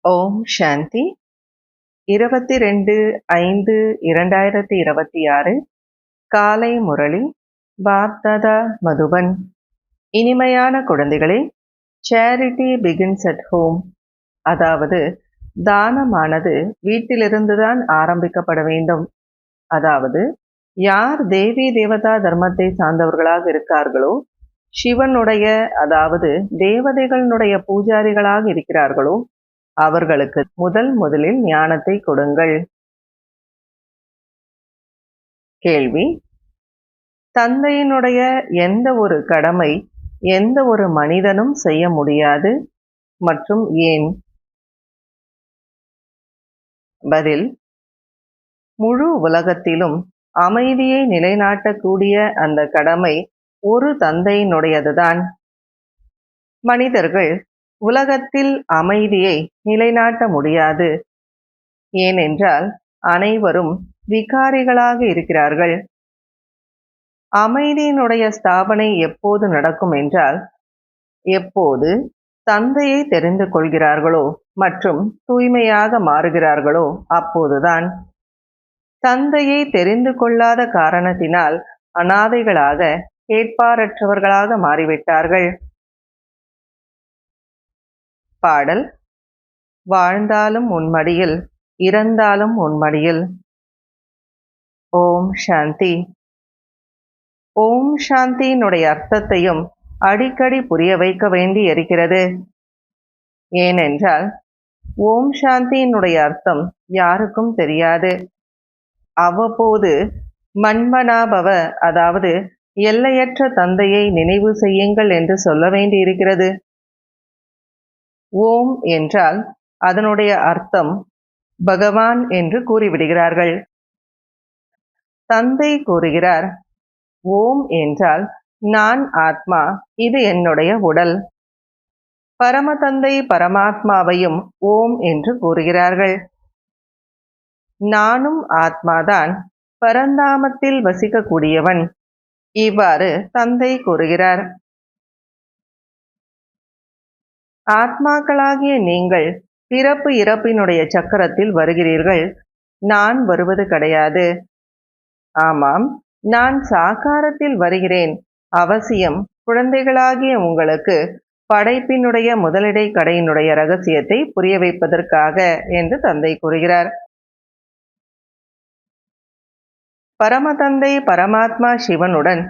ஓம் சாந்தி 22/5/2026 காலை முரளி பாப்தாதா மதுபன். இனிமையான குழந்தைகளே, சேரிட்டி பிகின்ஸ் அட் ஹோம், அதாவது தானமானது வீட்டிலிருந்துதான் ஆரம்பிக்கப்பட வேண்டும். அதாவது யார் தேவி தேவதா தர்மத்தை சார்ந்தவர்களாக இருக்கார்களோ, சிவனுடைய அதாவது தேவதைகளுடைய பூஜாரிகளாக இருக்கிறார்களோ, அவர்களுக்கு முதலில் ஞானத்தை கொடுங்கள். கேள்வி: தந்தையினுடைய எந்த ஒரு கடமை எந்த ஒரு மனிதனும் செய்ய முடியாது மற்றும் ஏன்? பதில்: முழு உலகத்திலும் அமைதியை நிலைநாட்டக்கூடிய அந்த கடமை ஒரு தந்தையினுடையதுதான். மனிதர்கள் உலகத்தில் அமைதியை நிலைநாட்ட முடியாது. ஏனென்றால் அனைவரும் விகாரிகளாக இருக்கிறார்கள். அமைதியினுடைய ஸ்தாபனை எப்போது நடக்கும் என்றால், எப்போது தந்தையை தெரிந்து கொள்கிறார்களோ மற்றும் தூய்மையாக மாறுகிறார்களோ அப்போதுதான். தந்தையை தெரிந்து கொள்ளாத காரணத்தினால் அனாதைகளாக கேட்பாரற்றவர்களாக மாறிவிட்டார்கள். பாடல்: வாழ்ந்தாலும் உன்மடியில், இறந்தாலும் உன்மடியில். ஓம் சாந்தி. ஓம் சாந்தியினுடைய அர்த்தத்தையும் அடிக்கடி புரிய வைக்க வேண்டி இருக்கிறது. ஏனென்றால் ஓம் சாந்தியினுடைய அர்த்தம் யாருக்கும் தெரியாது. அவ்வப்போது மன்மனாபவ, அதாவது எல்லையற்ற தந்தையை நினைவு செய்யுங்கள் என்று சொல்ல வேண்டி இருக்கிறது. ஓம் என்றால் அதனுடைய அர்த்தம் பகவான் என்று கூறிவிடுகிறார்கள். தந்தை கூறுகிறார், ஓம் என்றால் நான் ஆத்மா, இது என்னுடைய உடல். பரமதந்தை பரமாத்மாவையும் ஓம் என்று கூறுகிறார்கள். நானும் ஆத்மாதான், பரந்தாமத்தில் வசிக்கக்கூடியவன். இவ்வாறு தந்தை கூறுகிறார். ஆத்மாக்களாகிய நீங்கள் பிறப்பு இறப்பினுடைய சக்கரத்தில் வருகிறீர்கள். நான் வருவது கிடையாது. ஆமாம், நான் சாகாரத்தில் வருகிறேன். அவசியம் குழந்தைகளாகிய உங்களுக்கு படைப்பினுடைய முதலிடை கடையினுடைய ரகசியத்தை புரிய வைப்பதற்காக என்று தந்தை கூறுகிறார். பரமதந்தை பரமாத்மா சிவனுடன்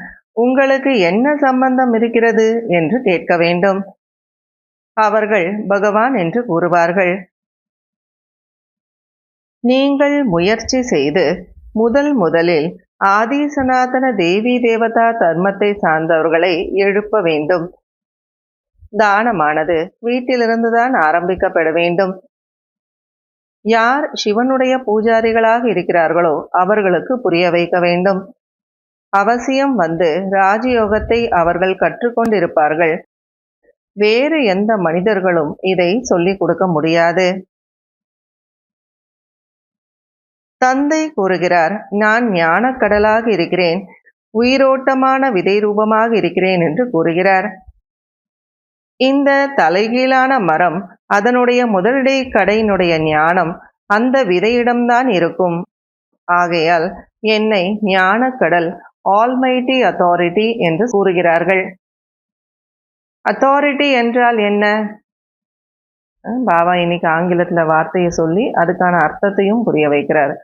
உங்களுக்கு என்ன சம்பந்தம் இருக்கிறது என்று கேட்க வேண்டும். அவர்கள் பகவான் என்று கூறுவார்கள். நீங்கள் முயற்சி செய்து முதலில் ஆதி சனாதன தேவி தேவதா தர்மத்தை சார்ந்தவர்களை எழுப்ப வேண்டும். தானமானது வீட்டிலிருந்துதான் ஆரம்பிக்கப்பட வேண்டும். யார் சிவனுடைய பூஜாரிகளாக இருக்கிறார்களோ அவர்களுக்கு புரிய வைக்க வேண்டும். அவசியம் வந்து ராஜயோகத்தை அவர்கள் கற்றுக்கொண்டிருப்பார்கள். வேறு எந்த மனிதர்களும் இதை சொல்லிக் கொடுக்க முடியாது. தந்தை கூறுகிறார், நான் ஞானக்கடலாக இருக்கிறேன், உயிரோட்டமான விதை ரூபமாக இருக்கிறேன் என்று கூறுகிறார். இந்த தலைகீழான மரம், அதனுடைய முதலிடை கடையினுடைய ஞானம் அந்த விதையிடம்தான் இருக்கும். ஆகையால் என்னை ஞானக்கடல், ஆல்மைட்டி அத்தாரிட்டி என்று கூறுகிறார்கள். அத்தாரிட்டி என்றால் என்ன? பாபா இன்னைக்கு ஆங்கிலத்துல வார்த்தையை சொல்லி அதுக்கான அர்த்தத்தையும் புரிய வைக்கிறார்.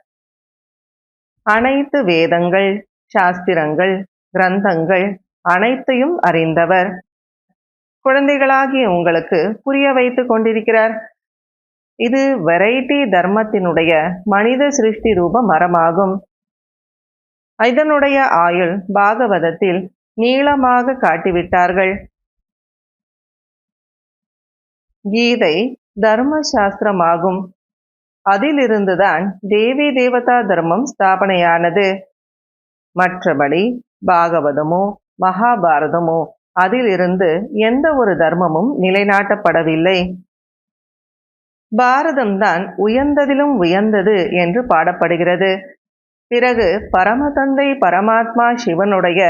அனைத்து வேதங்கள், சாஸ்திரங்கள், கிரந்தங்கள் அனைத்தையும் அறிந்தவர். குழந்தைகளாகிய உங்களுக்கு புரிய வைத்து கொண்டிருக்கிறார். இது வெரைட்டி தர்மத்தினுடைய மனித சிருஷ்டி ரூப மரமாகும். இதனுடைய ஆயுள் பாகவதத்தில் நீளமாக காட்டிவிட்டார்கள். கீதை தர்ம சாஸ்திரமாகும். அதிலிருந்துதான் தேவி தேவதா தர்மம் ஸ்தாபனையானது. மற்றபடி பாகவதமோ மகாபாரதமோ அதிலிருந்து எந்த ஒரு தர்மமும் நிலைநாட்டப்படவில்லை. பாரதம்தான் உயர்ந்ததிலும் உயர்ந்தது என்று பாடப்படுகிறது. பிறகு பரமதந்தை பரமாத்மா சிவனுடைய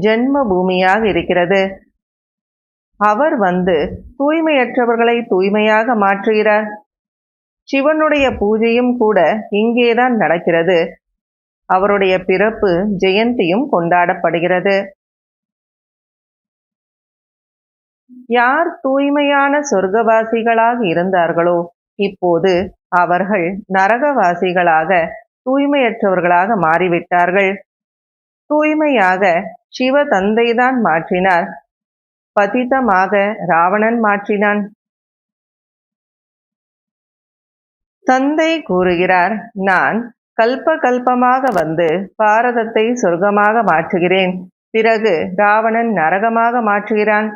ஜென்ம பூமியாக இருக்கிறது. அவர் வந்து தூய்மையற்றவர்களை தூய்மையாக மாற்றுகிறார். சிவனுடைய பூஜையும் கூட இங்கேதான் நடக்கிறது. அவருடைய பிறப்பு ஜெயந்தியும் கொண்டாடப்படுகிறது. யார் தூய்மையான சொர்க்கவாசிகளாக இருந்தார்களோ இப்போது அவர்கள் நரகவாசிகளாக தூய்மையற்றவர்களாக மாறிவிட்டார்கள். தூய்மையாக சிவ தந்தைதான் மாற்றினார். பதிதமாக ராவணன் மாற்றினான். தந்தை கூறுகிறார், நான் கல்ப கல்பமாக வந்து பாரதத்தை சொர்க்கமாக மாற்றுகிறேன். பிறகு ராவணன் நரகமாக மாற்றுகிறான்.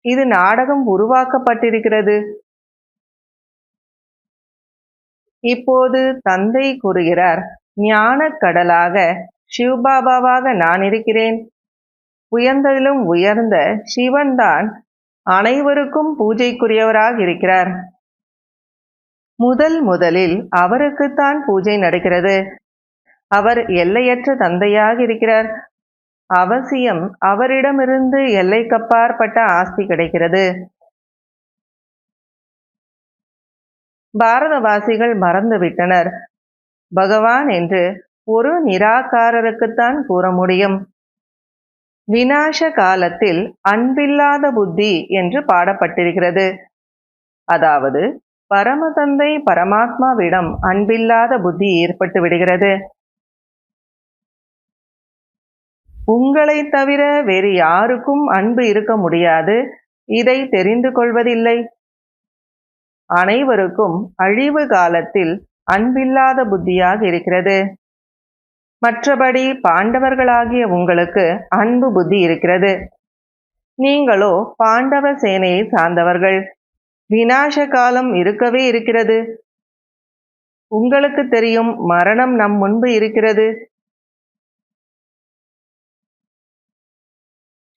இது நாடகம் உருவாக்கப்பட்டிருக்கிறது. இப்போது தந்தை கூறுகிறார், ஞானக் கடலாக சிவபாபாவாக நான் இருக்கிறேன். உயர்ந்ததிலும் உயர்ந்த சிவன்தான் அனைவருக்கும் பூஜைக்குரியவராக இருக்கிறார். முதலில் அவருக்குத்தான் பூஜை நடக்கிறது. அவர் எல்லையற்ற தந்தையாக இருக்கிறார். அவசியம் அவரிடமிருந்து எல்லைக்கப்பாற்பட்ட ஆஸ்தி கிடைக்கிறது. பாரதவாசிகள் மறந்துவிட்டனர். பகவான் என்று ஒரு நிராகாரருக்குத்தான் கூற முடியும். விநாச காலத்தில் அன்பில்லாத புத்தி என்று பாடப்பட்டிருக்கிறது. அதாவது பரமதந்தை பரமாத்மாவிடம் அன்பில்லாத புத்தி ஏற்பட்டு விடுகிறது. உங்களை தவிர வேறு யாருக்கும் அன்பு இருக்க முடியாது. இதை தெரிந்து கொள்வதில்லை. அனைவருக்கும் அழிவு காலத்தில் அன்பில்லாத புத்தியாக இருக்கிறது. மற்றபடி பாண்டவர்களாகிய உங்களுக்கு அன்பு புத்தி இருக்கிறது. நீங்களோ பாண்டவ சேனையை சார்ந்தவர்கள். விநாச காலம் இருக்கவே இருக்கிறது. உங்களுக்கு தெரியும், மரணம் நம் முன்பு இருக்கிறது.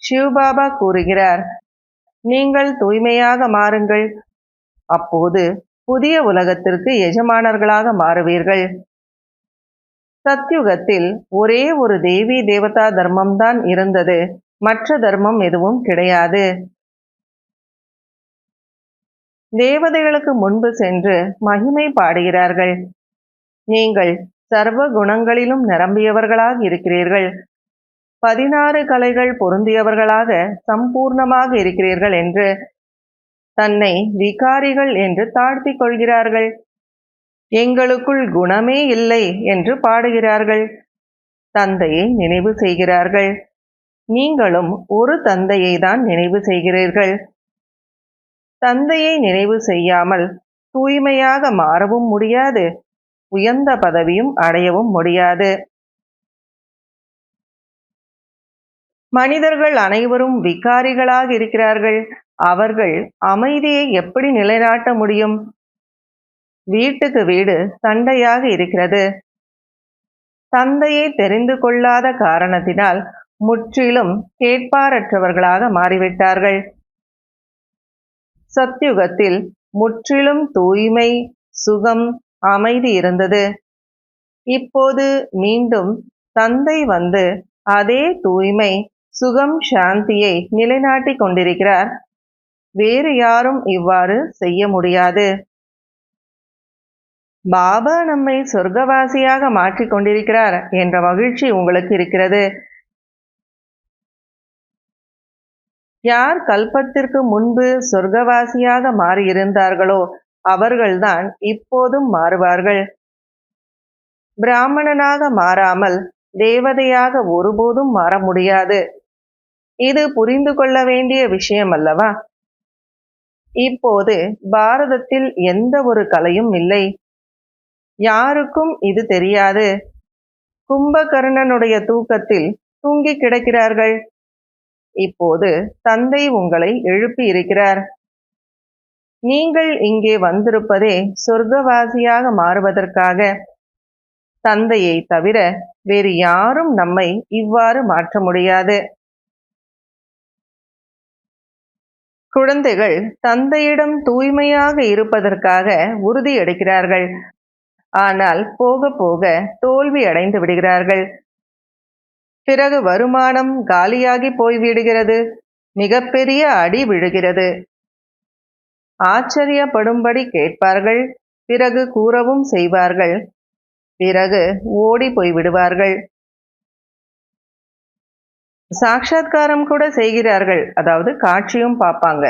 சிவபாபா கூறுகிறார், நீங்கள் தூய்மையாக மாறுங்கள். அப்போது புதிய உலகத்திற்கு எஜமானர்களாக மாறுவீர்கள். சத்யுகத்தில் ஒரே ஒரு தேவி தேவதா தர்மம்தான் இருந்தது. மற்ற தர்மம் எதுவும் கிடையாது. தேவதைகளுக்கு முன்பு சென்று மகிமை பாடுகிறார்கள். நீங்கள் சர்வ குணங்களிலும் நிரம்பியவர்களாக இருக்கிறீர்கள். 16 கலைகள் பொருந்தியவர்களாக சம்பூர்ணமாக இருக்கிறீர்கள் என்று தன்னை விகாரிகள் என்று தாழ்த்திக் கொள்கிறார்கள். எங்களுக்குள் குணமே இல்லை என்று பாடுகிறார்கள். தந்தையை நினைவு செய்கிறார்கள். நீங்களும் ஒரு தந்தையை தான் நினைவு செய்கிறீர்கள். தந்தையை நினைவு செய்யாமல் தூய்மையாக மாறவும் முடியாது, உயர்ந்த பதவியும் அடையவும் முடியாது. மனிதர்கள் அனைவரும் விகாரிகளாக இருக்கிறார்கள். அவர்கள் அமைதியை எப்படி நிலைநாட்ட முடியும்? வீட்டுக்கு வீடு சண்டையாக இருக்கிறது. தந்தையை தெரிந்து கொள்ளாத காரணத்தினால் முற்றிலும் கேட்பாரற்றவர்களாக மாறிவிட்டார்கள். சத்யுகத்தில் முற்றிலும் தூய்மை, சுகம், அமைதி இருந்தது. இப்போது மீண்டும் தந்தை வந்து அதே தூய்மை, சுகம், சாந்தியை நிலைநாட்டிக் கொண்டிருக்கிறார். வேறு யாரும் இவ்வாறு செய்ய முடியாது. பாபா நம்மை சொர்க்கவாசியாக மாற்றிக் கொண்டிருக்கிறார் என்ற மகிழ்ச்சி உங்களுக்கு இருக்கிறது. யார் கல்பத்திற்கு முன்பு சொர்க்கவாசியாக மாறியிருந்தார்களோ அவர்கள்தான் இப்போதும் மாறுவார்கள். பிராமணனாக மாறாமல் தேவதையாக ஒருபோதும் மாற முடியாது. இது புரிந்து கொள்ள வேண்டிய விஷயம் அல்லவா? இப்போது பாரதத்தில் எந்த ஒரு கலையும் இல்லை. யாருக்கும் இது தெரியாது. கும்பகர்ணனுடைய தூக்கத்தில் தூங்கி கிடக்கிறார்கள். இப்போது தந்தை உங்களை எழுப்பி இருக்கிறார். நீங்கள் இங்கே வந்திருப்பதே சொர்க்கவாசியாக மாறுவதற்காக. தந்தையை தவிர வேறு யாரும் நம்மை இவ்வாறு மாற்ற முடியாது. குழந்தைகள் தந்தையிடம் தூய்மையாக இருப்பதற்காக உறுதி எடுக்கிறார்கள். ஆனால் போக போக தோல்வி அடைந்து விடுகிறார்கள். பிறகு வருமானம் காலியாகி போய்விடுகிறது. மிகப்பெரிய அடி விழுகிறது. ஆச்சரியப்படும்படி கேட்பார்கள். பிறகு கூறவும் செய்வார்கள், பிறகு ஓடி போய்விடுவார்கள். சாட்சாத்காரம் கூட செய்கிறார்கள், அதாவது காட்சியும் பார்ப்பாங்க.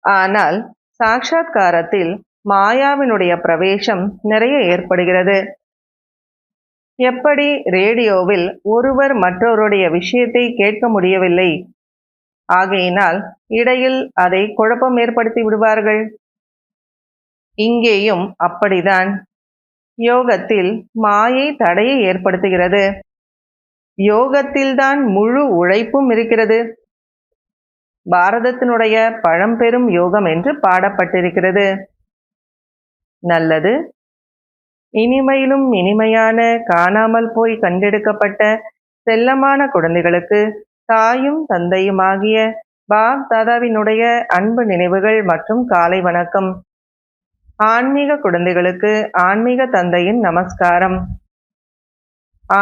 ஆனால் சாட்சாத்காரத்தில் மாயாவினுடைய பிரவேசம் நிறைய ஏற்படுகிறது. எப்படி ரேடியோவில் ஒருவர் மற்றவருடைய விஷயத்தை கேட்க முடியவில்லை, ஆகையினால் இடையில் அதை குழப்பம் ஏற்படுத்தி விடுவார்கள். இங்கேயும் அப்படிதான். யோகத்தில் மாயை தடையை ஏற்படுத்துகிறது. யோகத்தில்தான் முழு உழைப்பும் இருக்கிறது. பாரதத்தினுடைய பழம்பெரும் யோகம் என்று பாடப்பட்டிருக்கிறது. நல்லது. இனிமையிலும் இனிமையான காணாமல் போய் கண்டெடுக்கப்பட்ட செல்லமான குழந்தைகளுக்கு தாயும் தந்தையுமாகிய பாப் தாதாவினுடைய அன்பு நினைவுகள் மற்றும் காலை வணக்கம். ஆன்மீக குழந்தைகளுக்கு ஆன்மீக தந்தையின் நமஸ்காரம்.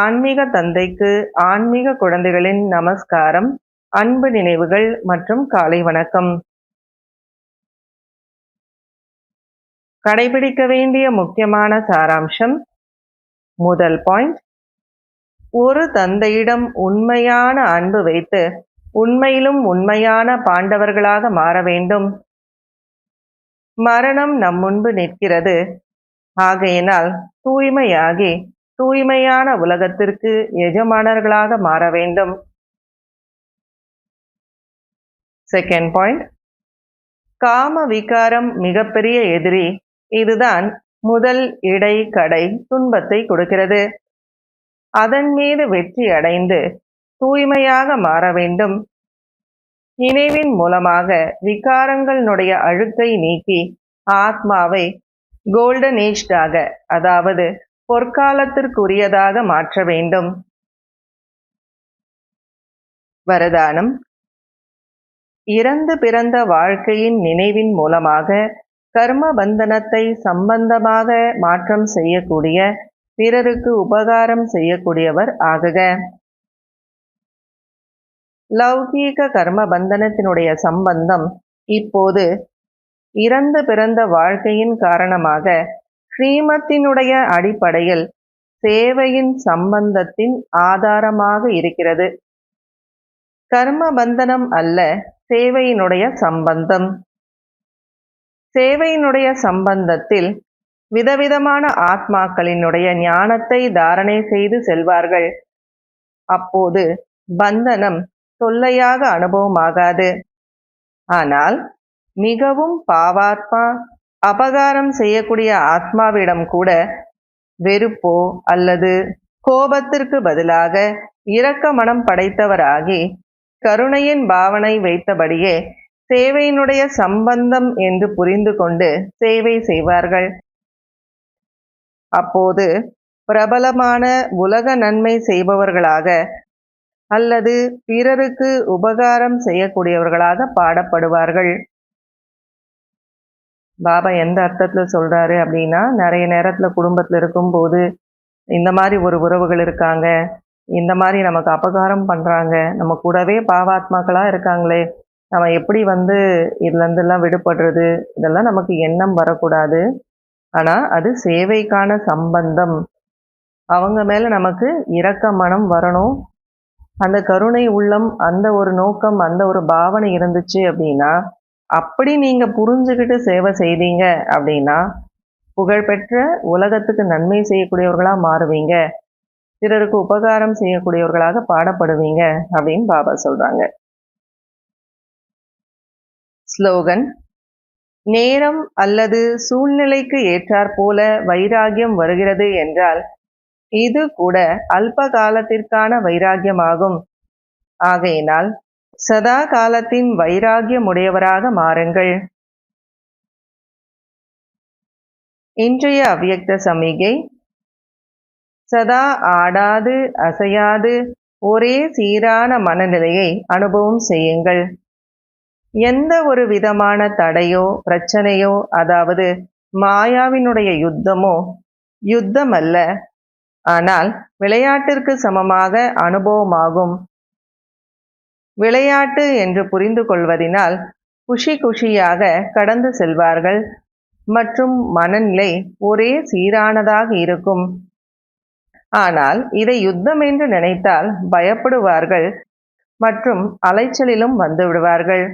ஆன்மீக தந்தைக்கு ஆன்மீக குழந்தைகளின் நமஸ்காரம், அன்பு நினைவுகள் மற்றும் காலை வணக்கம். கடைபிடிக்க வேண்டிய முக்கியமான சாராம்சம். முதல் பாயிண்ட், ஒரு தந்தையிடம் உண்மையான அன்பு வைத்து உண்மையிலும் உண்மையான பாண்டவர்களாக மாற வேண்டும். மரணம் நம் முன்பு நிற்கிறது. ஆகையினால் தூய்மையாகி தூய்மையான உலகத்திற்கு எஜமானர்களாக மாற வேண்டும். செகண்ட் பாயிண்ட், காம விகாரம் மிகப்பெரிய எதிரி. இதுதான் முதல் இடை கடை துன்பத்தை கொடுக்கிறது. அதன் மீது வெற்றி அடைந்து தூய்மையாக மாற வேண்டும். நினைவின் மூலமாக விகாரங்களுடைய அழுக்கை நீக்கி ஆத்மாவை கோல்டன் ஏஜ்டாக, அதாவது பொற்காலத்திற்குரியதாக மாற்ற வேண்டும். வரதானம். இறந்து பிறந்த வாழ்க்கையின் நினைவின் மூலமாக கர்ம பந்தனத்தை சம்பந்தமாக மாற்றம் செய்யக்கூடிய, பிறருக்கு உபகாரம் செய்யக்கூடியவர் ஆகுக. லௌகீக கர்ம பந்தனத்தினுடைய சம்பந்தம் இப்போது இறந்து பிறந்த வாழ்க்கையின் காரணமாக ஸ்ரீமத்தினுடைய அடிப்படையில் சேவையின் சம்பந்தத்தின் ஆதாரமாக இருக்கிறது. கர்ம பந்தனம் அல்ல, சேவையினுடைய சம்பந்தம். சேவையினுடைய சம்பந்தத்தில் விதவிதமான ஆத்மாக்களினுடைய ஞானத்தை தாரணை செய்து செல்வார்கள். அப்போது பந்தனம் தொல்லையாக அனுபவமாகாது. ஆனால் மிகவும் பாவாத்மா, அபகாரம் செய்யக்கூடிய ஆத்மாவிடம் கூட வெறுப்போ அல்லது கோபத்திற்கு பதிலாக இரக்க மனம் படைத்தவராகி கருணையின் பாவனை வைத்தபடியே சேவையினுடைய சம்பந்தம் என்று புரிந்து கொண்டு சேவை செய்வார்கள். அப்போது பிரபலமான உலக நன்மை செய்பவர்களாக அல்லது பிறருக்கு உபகாரம் செய்யக்கூடியவர்களாக பாடப்படுவார்கள். பாபா எந்த அர்த்தத்தில் சொல்றாரு அப்படின்னா, நிறைய நேரத்தில் குடும்பத்தில் இருக்கும்போது இந்த மாதிரி ஒரு உறவுகள் இருக்காங்க, இந்த மாதிரி நமக்கு அபகாரம் பண்ணுறாங்க, நம்ம கூடவே பாவாத்மாக்களாக இருக்காங்களே, நம்ம எப்படி இதுலேருந்துலாம் விடுபடுறது, இதெல்லாம் நமக்கு எண்ணம் வரக்கூடாது. ஆனால் அது சேவைக்கான சம்பந்தம். அவங்க மேலே நமக்கு இரக்க மனம் வரணும். அந்த கருணை உள்ளம், அந்த ஒரு நோக்கம், அந்த ஒரு பாவனை இருந்துச்சு அப்படின்னா, அப்படி நீங்கள் புரிஞ்சுக்கிட்டு சேவை செய்தீங்க அப்படின்னா புகழ்பெற்ற உலகத்துக்கு நன்மை செய்யக்கூடியவர்களாக மாறுவீங்க, பிறருக்கு உபகாரம் செய்யக்கூடியவர்களாக பாடப்படுவீங்க அப்படின்னு பாபா சொல்றாங்க. ஸ்லோகன். நேரம் அல்லது சூழ்நிலைக்கு ஏற்றாற் போல வைராகியம் வருகிறது என்றால் இது கூட அல்ப காலத்திற்கான வைராகியமாகும். ஆகையினால் சதா காலத்தின் வைராகியமுடையவராக மாறுங்கள். இன்றைய அவ்யக்த சமிகை. சதா ஆடாது அசையாது ஒரே சீரான மனநிலையை அனுபவம் செய்யுங்கள். எந்த ஒரு விதமான தடையோ பிரச்சனையோ, அதாவது மாயாவினுடைய யுத்தமோ யுத்தம் அல்ல, ஆனால் விளையாட்டிற்கு சமமாக அனுபவமாகும். விளையாட்டு என்று புரிந்து கொள்வதினால் குஷியாக கடந்து செல்வார்கள். மற்றும் மனநிலை ஒரே சீரானதாக இருக்கும். ஆனால் இதை யுத்தம் என்று நினைத்தால் பயப்படுவார்கள் மற்றும் அலைச்சலிலும் வந்து விடுவார்கள்.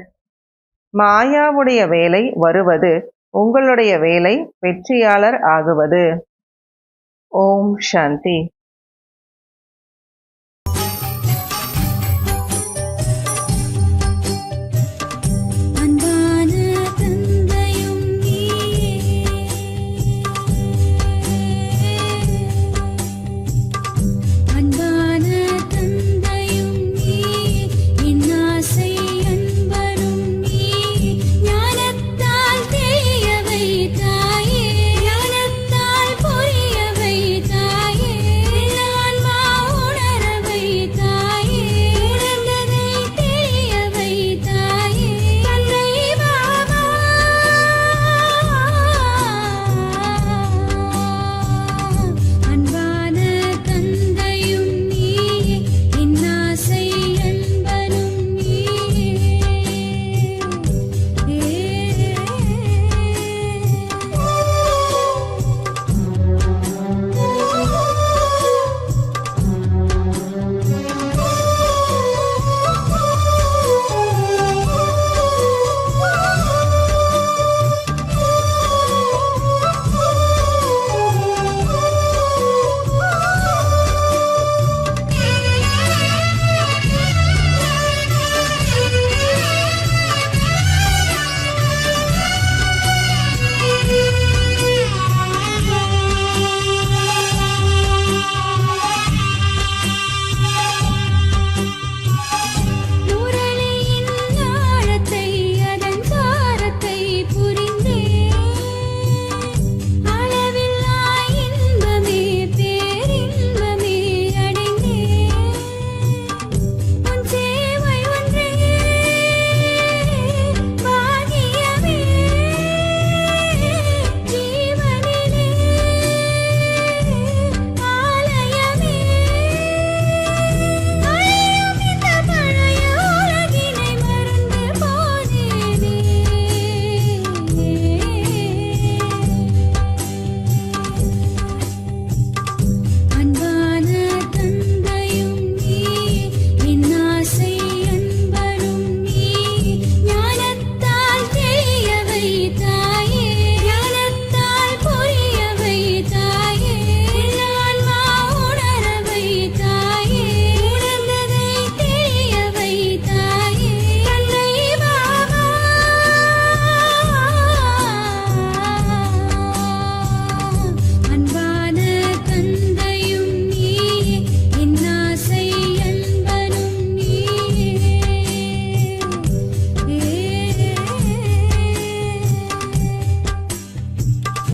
மாயாவுடைய வேலை வருவது, உங்களுடைய வேலை வெற்றியாளர் ஆகுவது. ஓம் சாந்தி.